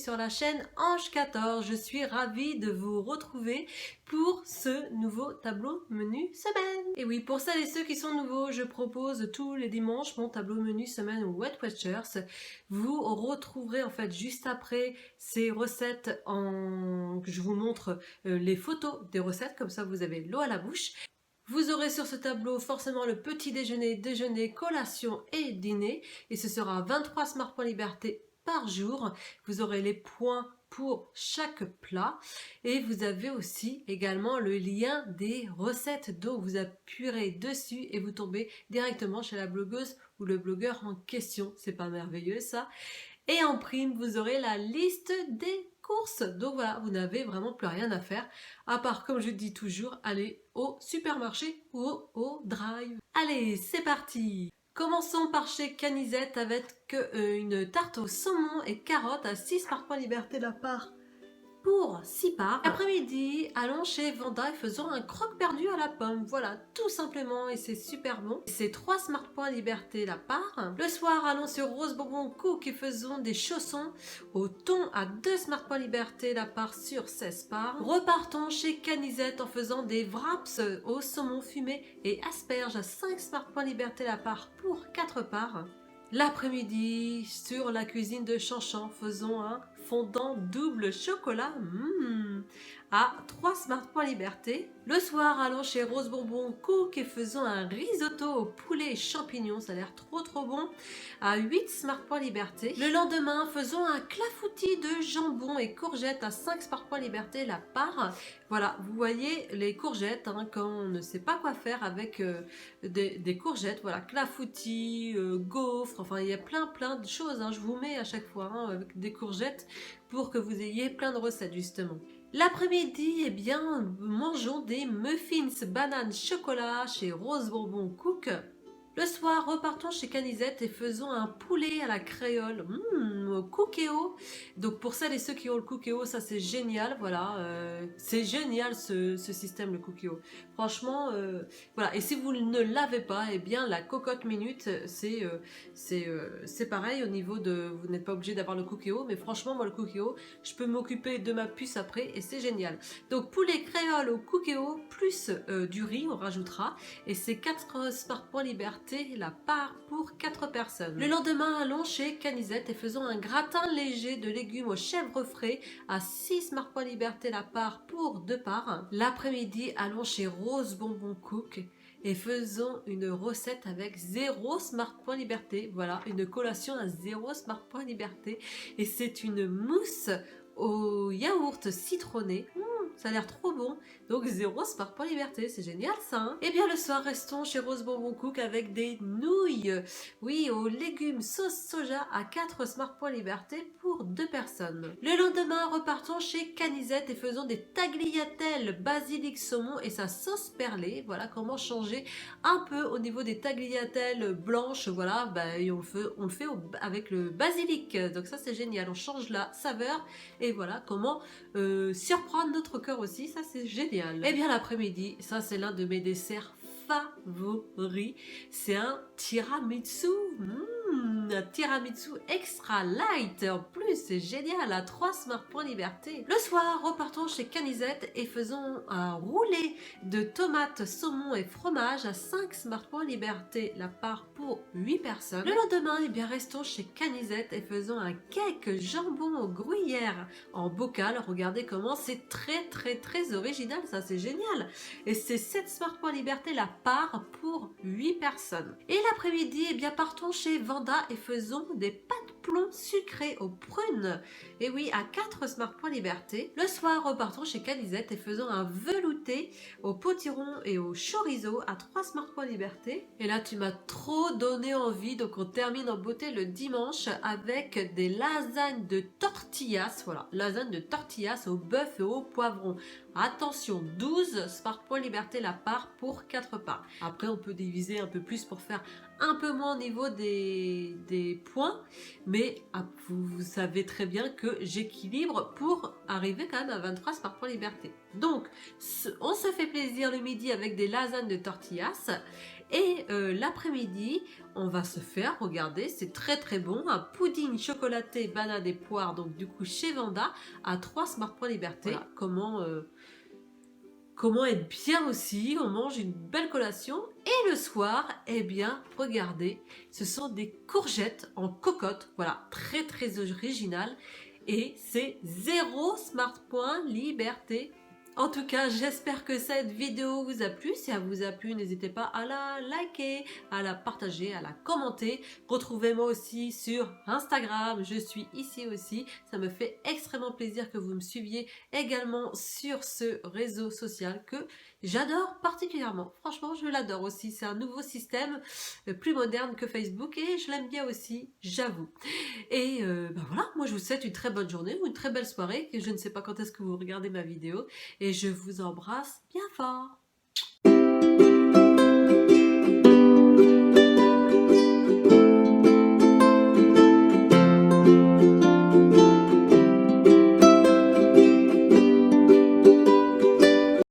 sur la chaîne Ange 14. Je suis ravie de vous retrouver pour ce nouveau tableau menu semaine. Et oui, pour celles et ceux qui sont nouveaux, je propose tous les dimanches mon tableau menu semaine Weight Watchers. Vous retrouverez en fait juste après ces recettes je vous montre les photos des recettes, comme ça vous avez l'eau à la bouche. Vous aurez sur ce tableau forcément le petit déjeuner, déjeuner, collation et dîner. Et ce sera 23 Smart Points Liberté par jour. Vous aurez les points pour chaque plat. Et vous avez aussi également le lien des recettes. Donc vous appuierez dessus et vous tombez directement chez la blogueuse ou le blogueur en question. C'est pas merveilleux ça? Et en prime, vous aurez la liste des courses. Donc voilà, vous n'avez vraiment plus rien à faire, à part, comme je dis toujours, aller au supermarché ou au drive. Allez, c'est parti! Commençons par chez Canizette avec une tarte au saumon et carottes à 6 Smart Points Liberté la part pour 6 parts. Après-midi, allons chez Vanda et faisons un croque perdu à la pomme. Voilà, tout simplement, et c'est super bon. C'est 3 Smart Points Liberté la part. Le soir, allons sur Rose Bonbon Cook et faisons des chaussons au thon à 2 Smart Points Liberté la part sur 16 parts. Repartons chez Canizette en faisant des wraps au saumon fumé et asperges à 5 Smart Points Liberté la part pour 4 parts. L'après-midi, sur la cuisine de Chanchan, faisons un fondant double chocolat à 3 Smart Points Liberté. Le soir, allons chez Rose Bonbon Cook et faisons un risotto au poulet et champignons. Ça a l'air trop bon. À 8 Smart Points Liberté. Le lendemain, faisons un clafoutis de jambon et courgettes à 5 Smart Points Liberté la part. Voilà, vous voyez les courgettes, quand on ne sait pas quoi faire avec des courgettes. Voilà, clafoutis, gaufres, enfin il y a plein de choses. Je vous mets à chaque fois avec des courgettes pour que vous ayez plein de recettes justement. L'après-midi, eh bien, mangeons des muffins banane chocolat chez Rose Bonbon Cook. Le soir, repartons chez Canizette et faisons un poulet à la créole au cookéo. Donc pour celles et ceux qui ont le cookéo, ça c'est génial, voilà. C'est génial ce système, le cookéo. Franchement, voilà. Et si vous ne l'avez pas, eh bien la cocotte minute, c'est pareil au niveau de... Vous n'êtes pas obligé d'avoir le cookéo, mais franchement, moi le cookéo, je peux m'occuper de ma puce après et c'est génial. Donc poulet créole au cookéo, plus du riz, on rajoutera. Et c'est 4 Smart Points Liberté la part pour 4 personnes. Le lendemain, allons chez Canizette et faisons un gratin léger de légumes au chèvre frais à 6 Smart Points Liberté la part pour 2 parts. L'après-midi, allons chez Rose Bonbon Cook et faisons une recette avec 0 Smart Points Liberté. Voilà, une collation à 0 Smart Points Liberté. Et c'est une mousse au yaourt citronné. Ça a l'air trop bon. Donc 0 Smart Points Liberté, c'est génial ça. Et bien le soir, restons chez Rose Bonbon Cook avec des nouilles. Oui, aux légumes sauce soja à 4 Smart Points Liberté pour 2 personnes. Le lendemain, repartons chez Canizette et faisons des tagliatelles basilic saumon et sa sauce perlée. Voilà comment changer un peu au niveau des tagliatelles blanches. Voilà, et on le fait avec le basilic. Donc ça c'est génial, on change la saveur et voilà comment surprendre notre cœur aussi, ça c'est génial. Et bien l'après-midi, ça c'est l'un de mes desserts favoris, c'est un tiramisu. Un tiramisu extra light, en plus c'est génial, à 3 Smart Points Liberté. Le soir, repartons chez Canizette et faisons un roulé de tomates, saumon et fromage à 5 Smart Points Liberté la part pour 8 personnes. Le lendemain, eh bien restons chez Canizette et faisons un cake jambon aux gruyères en bocal. Regardez comment c'est très original, ça c'est génial. Et c'est 7 Smart Points Liberté la part pour 8 personnes. Et l'après-midi, eh bien partons chez Vanda et faisons des pâtes plomb sucrées aux prunes. Et oui, à 4 Smart Points Liberté. Le soir, repartons chez Canizette et faisons un velouté au potiron et au chorizo à 3 Smart Points Liberté. Et là, tu m'as trop donné envie, donc on termine en beauté le dimanche avec des lasagnes de tortillas. Voilà, lasagnes de tortillas au bœuf et au poivron. Attention, 12 Smart Points Liberté la part pour 4 parts. Après, on peut diviser un peu plus pour faire un peu moins au niveau des points, mais vous savez très bien que j'équilibre pour arriver quand même à 23 Smart Points Liberté. Donc, on se fait plaisir le midi avec des lasagnes de tortillas et l'après-midi, on va se faire, regardez, c'est très très bon, un pudding chocolaté, banane et poire, donc du coup chez Vanda, à 3 Smart Points Liberté. Voilà, comment être bien aussi, on mange une belle collation et le soir, eh bien, regardez, ce sont des courgettes en cocotte, voilà, très très original et c'est 0 Smart Point Liberté. En tout cas, j'espère que cette vidéo vous a plu. Si elle vous a plu, n'hésitez pas à la liker, à la partager, à la commenter. Retrouvez-moi aussi sur Instagram, je suis ici aussi. Ça me fait extrêmement plaisir que vous me suiviez également sur ce réseau social que j'adore particulièrement. Franchement, je l'adore aussi. C'est un nouveau système plus moderne que Facebook et je l'aime bien aussi, j'avoue. Et ben voilà, moi je vous souhaite une très bonne journée ou une très belle soirée. Je ne sais pas quand est-ce que vous regardez ma vidéo. Et je vous embrasse bien fort.